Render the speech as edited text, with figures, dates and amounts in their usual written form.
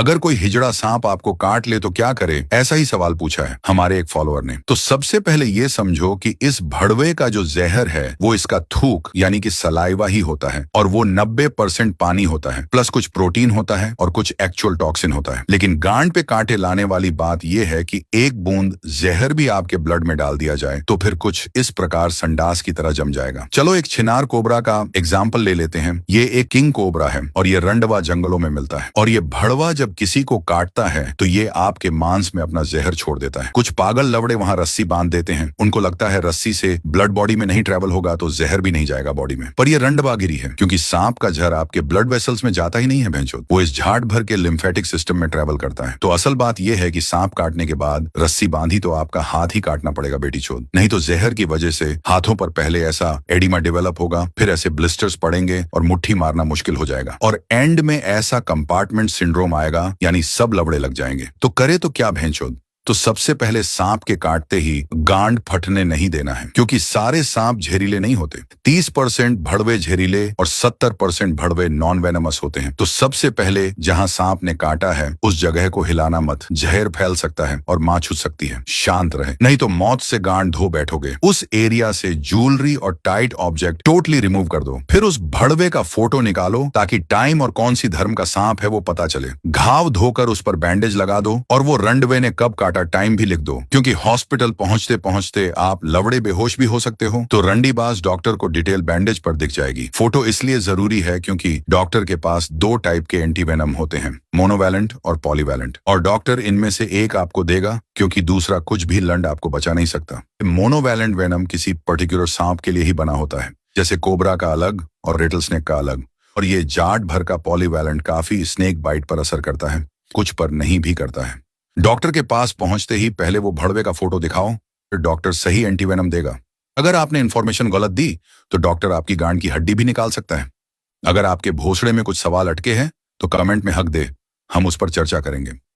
अगर कोई हिजड़ा सांप आपको काट ले तो क्या करे, ऐसा ही सवाल पूछा है हमारे एक फॉलोअर ने। तो सबसे पहले ये समझो कि इस भड़वे का जो जहर है वो इसका थूक यानी कि सलाइवा ही होता है, और वो 90% पानी होता है, प्लस कुछ प्रोटीन होता है और कुछ एक्चुअल टॉक्सिन होता है। लेकिन गांड पे कांटे लाने वाली बात यह है कि एक बूंद जहर भी आपके ब्लड में डाल दिया जाए तो फिर कुछ इस प्रकार संडास की तरह जम जाएगा। चलो एक चिनार कोबरा का एग्जाम्पल ले लेते हैं। ये एक किंग कोबरा है और ये रंडवा जंगलों में मिलता है, और ये भड़वा जब किसी को काटता है तो ये आपके मांस में अपना जहर छोड़ देता है। कुछ पागल लवड़े वहां रस्सी बांध देते हैं, उनको लगता है रस्सी से ब्लड बॉडी में नहीं ट्रेवल होगा तो जहर भी नहीं जाएगा बॉडी में, पर ये रंडवागिरी है, क्योंकि सांप का जहर आपके ब्लड वेसल्स में जाता ही नहीं है भैंचोद, वो इस झाड़ भर के लिम्फेटिक सिस्टम में ट्रेवल करता है। तो असल बात यह है कि सांप काटने के बाद रस्सी बांधी तो आपका हाथ ही काटना पड़ेगा बेटी चोद, नहीं तो जहर की वजह से हाथों पर पहले ऐसा एडिमा डेवलप होगा, फिर ऐसे ब्लिस्टर्स पड़ेंगे और मुट्ठी मारना मुश्किल हो जाएगा, और एंड में ऐसा कंपार्टमेंट सिंड्रोम आएगा, यानी सब लवड़े लग जाएंगे। तो करे तो क्या भैंचोद? तो सबसे पहले सांप के काटते ही गांड फटने नहीं देना है, क्योंकि सारे सांप जहरीले नहीं होते। 30% भड़वे जहरीले और 70% भड़वे नॉन वेनमस होते हैं। तो सबसे पहले जहां सांप ने काटा है उस जगह को हिलाना मत, जहर फैल सकता है और मां छूट सकती है। शांत रहे, नहीं तो मौत से गांड धो बैठोगे। उस एरिया से ज्वेलरी और टाइट ऑब्जेक्ट टोटली रिमूव कर दो। फिर उस भड़वे का फोटो निकालो ताकि टाइम और कौन सी धर्म का सांप है वो पता चले। घाव धोकर उस पर बैंडेज लगा दो और वो रंडवे ने कब काटा टाइम भी लिख दो, क्योंकि हॉस्पिटल पहुंचते पहुंचते आप लवड़े बेहोश भी हो सकते हो। तो रंडीबाज डॉक्टर को डिटेल बैंडेज पर दिख जाएगी। फोटो इसलिए जरूरी है क्योंकि डॉक्टर के पास 2 टाइप के एंटीवेनम होते हैं, मोनोवैलेंट और पॉलीवैलेंट, और डॉक्टर इनमें से एक आपको देगा क्योंकि दूसरा कुछ भी लंड आपको बचा नहीं सकता। मोनोवैलेंट वेनम किसी पर्टिकुलर सांप के लिए ही बना होता है, जैसे कोबरा का अलग और रेटल स्नेक का अलग, और ये जाट भर का पॉलीवैलेंट काफी स्नेक बाइट पर असर करता है, कुछ पर नहीं भी करता है। डॉक्टर के पास पहुंचते ही पहले वो भड़वे का फोटो दिखाओ, फिर डॉक्टर सही एंटीवेनम देगा। अगर आपने इन्फॉर्मेशन गलत दी तो डॉक्टर आपकी गांड की हड्डी भी निकाल सकता है। अगर आपके भोसड़े में कुछ सवाल अटके हैं तो कमेंट में हक दे, हम उस पर चर्चा करेंगे।